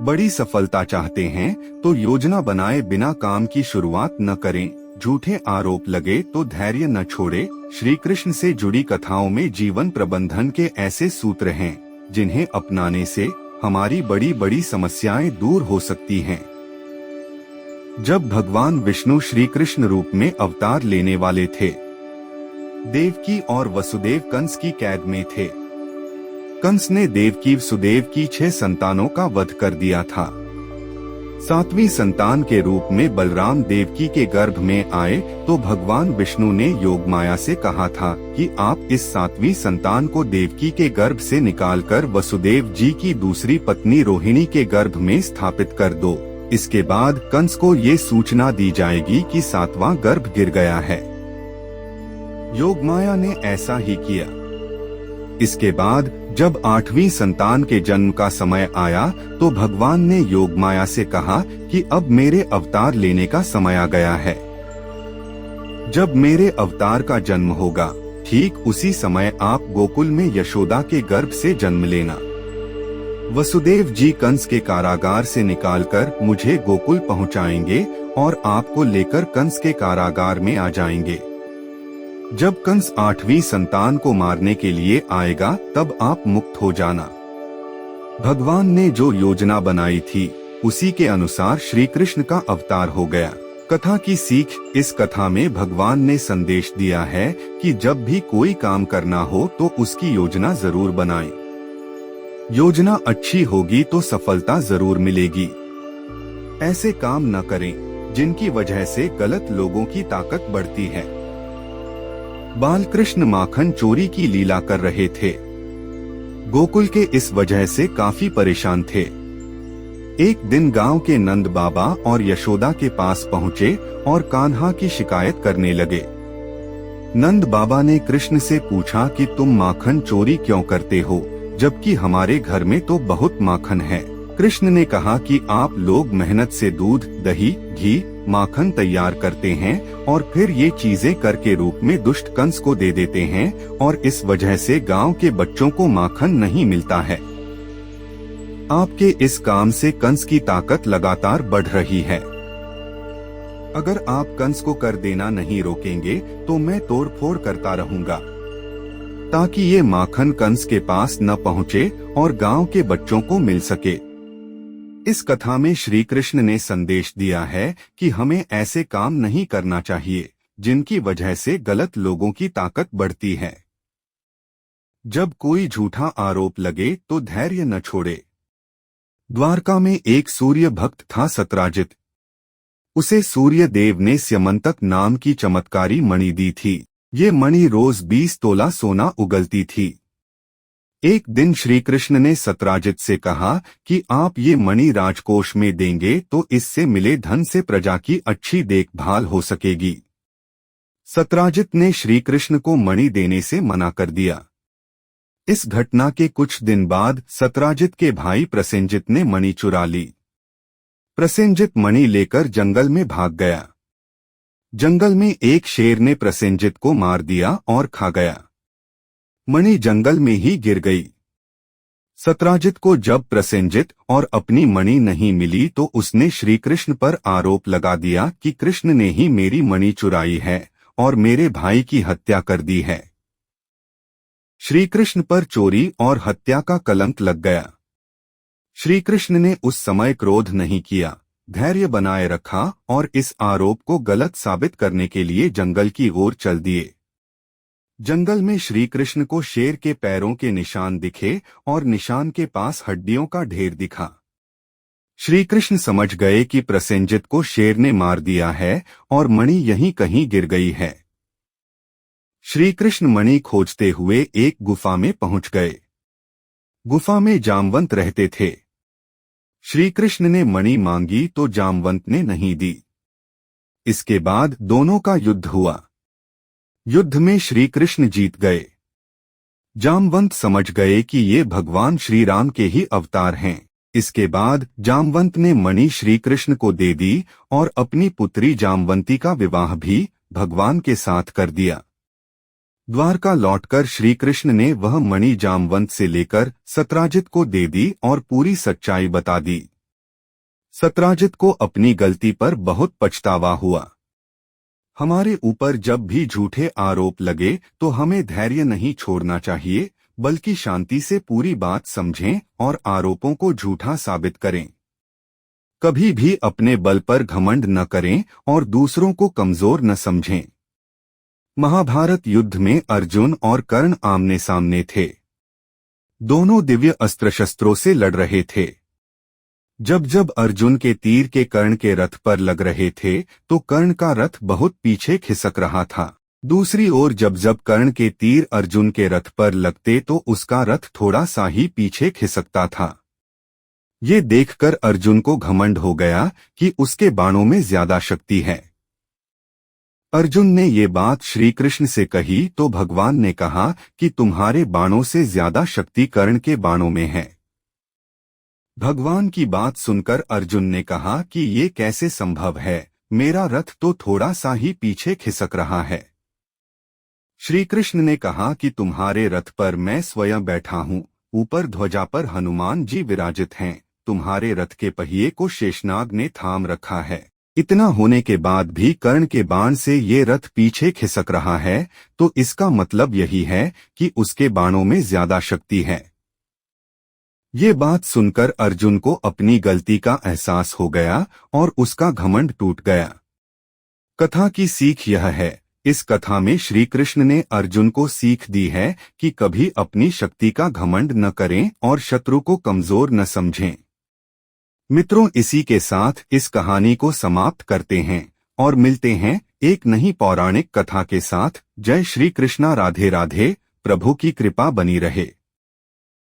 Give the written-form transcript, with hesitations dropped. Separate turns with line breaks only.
बड़ी सफलता चाहते हैं तो योजना बनाए बिना काम की शुरुआत न करें। झूठे आरोप लगे तो धैर्य न छोड़े। श्री कृष्ण से जुड़ी कथाओं में जीवन प्रबंधन के ऐसे सूत्र हैं जिन्हें अपनाने से हमारी बड़ी बड़ी समस्याएं दूर हो सकती हैं। जब भगवान विष्णु श्री कृष्ण रूप में अवतार लेने वाले थे, देवकी और वसुदेव कंस की कैद में थे। कंस ने देवकी सुदेव की 6 संतानों का वध कर दिया था। 7वीं संतान के रूप में बलराम देवकी के गर्भ में आए तो भगवान विष्णु ने योगमाया से कहा था कि आप इस 7वीं संतान को देवकी के गर्भ से निकालकर वसुदेव जी की दूसरी पत्नी रोहिणी के गर्भ में स्थापित कर दो। इसके बाद कंस को ये सूचना दी जाएगी कि 7वां गर्भ गिर गया है। योगमाया ने ऐसा ही किया। इसके बाद जब 8वीं संतान के जन्म का समय आया तो भगवान ने योगमाया से कहा कि अब मेरे अवतार लेने का समय आ गया है। जब मेरे अवतार का जन्म होगा, ठीक उसी समय आप गोकुल में यशोदा के गर्भ से जन्म लेना। वसुदेव जी कंस के कारागार से निकालकर मुझे गोकुल पहुंचाएंगे और आपको लेकर कंस के कारागार में आ जाएंगे। जब कंस 8वीं संतान को मारने के लिए आएगा तब आप मुक्त हो जाना। भगवान ने जो योजना बनाई थी उसी के अनुसार श्री कृष्ण का अवतार हो गया। कथा की सीख। इस कथा में भगवान ने संदेश दिया है कि जब भी कोई काम करना हो तो उसकी योजना जरूर बनाएं। योजना अच्छी होगी तो सफलता जरूर मिलेगी। ऐसे काम न करें जिनकी वजह से गलत लोगों की ताकत बढ़ती है। बालकृष्ण माखन चोरी की लीला कर रहे थे। गोकुल के इस वजह से काफी परेशान थे। एक दिन गांव के नंद बाबा और यशोदा के पास पहुँचे और कान्हा की शिकायत करने लगे। नंद बाबा ने कृष्ण से पूछा कि तुम माखन चोरी क्यों करते हो, जबकि हमारे घर में तो बहुत माखन है। कृष्ण ने कहा कि आप लोग मेहनत से दूध, दही, घी, माखन तैयार करते हैं और फिर ये चीजें कर के रूप में दुष्ट कंस को दे देते हैं और इस वजह से गांव के बच्चों को माखन नहीं मिलता है। आपके इस काम से कंस की ताकत लगातार बढ़ रही है। अगर आप कंस को कर देना नहीं रोकेंगे तो मैं तोड़फोड़ करता रहूंगा ताकि ये माखन कंस के पास न पहुँचे और गांव के बच्चों को मिल सके। इस कथा में श्री कृष्ण ने संदेश दिया है कि हमें ऐसे काम नहीं करना चाहिए जिनकी वजह से गलत लोगों की ताकत बढ़ती है। जब कोई झूठा आरोप लगे तो धैर्य न छोड़े। द्वारका में एक सूर्य भक्त था सत्राजित। उसे सूर्य देव ने स्यमंतक नाम की चमत्कारी मणि दी थी। ये मणि रोज 20 तोला सोना उगलती थी। एक दिन श्री कृष्ण ने सत्राजित से कहा कि आप ये मणि राजकोष में देंगे तो इससे मिले धन से प्रजा की अच्छी देखभाल हो सकेगी। सत्राजित ने श्री कृष्ण को मणि देने से मना कर दिया। इस घटना के कुछ दिन बाद सत्राजित के भाई प्रसेनजित ने मणि चुरा ली। प्रसेनजित मणि लेकर जंगल में भाग गया। जंगल में एक शेर ने प्रसेनजित को मार दिया और खा गया। मणि जंगल में ही गिर गई। सत्राजित को जब प्रसेनजित और अपनी मणि नहीं मिली तो उसने श्री कृष्ण पर आरोप लगा दिया कि कृष्ण ने ही मेरी मणि चुराई है और मेरे भाई की हत्या कर दी है। श्री कृष्ण पर चोरी और हत्या का कलंक लग गया। श्री कृष्ण ने उस समय क्रोध नहीं किया, धैर्य बनाए रखा और इस आरोप को गलत साबित करने के लिए जंगल की ओर चल दिए। जंगल में श्री कृष्ण को शेर के पैरों के निशान दिखे और निशान के पास हड्डियों का ढेर दिखा। श्री कृष्ण समझ गए कि प्रसेनजित को शेर ने मार दिया है और मणि यहीं कहीं गिर गई है। श्री कृष्ण मणि खोजते हुए एक गुफा में पहुंच गए। गुफा में जामवंत रहते थे। श्री कृष्ण ने मणि मांगी तो जामवंत ने नहीं दी। इसके बाद दोनों का युद्ध हुआ। युद्ध में श्री कृष्ण जीत गए। जामवंत समझ गए कि ये भगवान श्री राम के ही अवतार हैं। इसके बाद जामवंत ने मणि श्री कृष्ण को दे दी और अपनी पुत्री जामवंती का विवाह भी भगवान के साथ कर दिया। द्वारका लौटकर श्री कृष्ण ने वह मणि जामवंत से लेकर सत्राजित को दे दी और पूरी सच्चाई बता दी। सत्राजित को अपनी गलती पर बहुत पछतावा हुआ। हमारे ऊपर जब भी झूठे आरोप लगे तो हमें धैर्य नहीं छोड़ना चाहिए, बल्कि शांति से पूरी बात समझें और आरोपों को झूठा साबित करें। कभी भी अपने बल पर घमंड न करें और दूसरों को कमजोर न समझें। महाभारत युद्ध में अर्जुन और कर्ण आमने सामने थे। दोनों दिव्य अस्त्र शस्त्रों से लड़ रहे थे। जब जब अर्जुन के तीर के कर्ण के रथ पर लग रहे थे तो कर्ण का रथ बहुत पीछे खिसक रहा था। दूसरी ओर जब जब कर्ण के तीर अर्जुन के रथ पर लगते तो उसका रथ थोड़ा सा ही पीछे खिसकता था। ये देखकर अर्जुन को घमंड हो गया कि उसके बाणों में ज्यादा शक्ति है। अर्जुन ने ये बात श्री कृष्ण से कही तो भगवान ने कहा कि तुम्हारे बाणों से ज्यादा शक्ति कर्ण के बाणों में है। भगवान की बात सुनकर अर्जुन ने कहा कि ये कैसे संभव है, मेरा रथ तो थोड़ा सा ही पीछे खिसक रहा है। श्री कृष्ण ने कहा कि तुम्हारे रथ पर मैं स्वयं बैठा हूँ, ऊपर ध्वजा पर हनुमान जी विराजित हैं, तुम्हारे रथ के पहिए को शेषनाग ने थाम रखा है। इतना होने के बाद भी कर्ण के बाण से ये रथ पीछे खिसक रहा है, तो इसका मतलब यही है कि उसके बाणों में ज्यादा शक्ति है। ये बात सुनकर अर्जुन को अपनी गलती का एहसास हो गया और उसका घमंड टूट गया। कथा की सीख यह है, इस कथा में श्री कृष्ण ने अर्जुन को सीख दी है कि कभी अपनी शक्ति का घमंड न करें और शत्रु को कमजोर न समझें। मित्रों, इसी के साथ इस कहानी को समाप्त करते हैं और मिलते हैं एक नई पौराणिक कथा के साथ। जय श्री कृष्णा। राधे राधे। प्रभु की कृपा बनी रहे।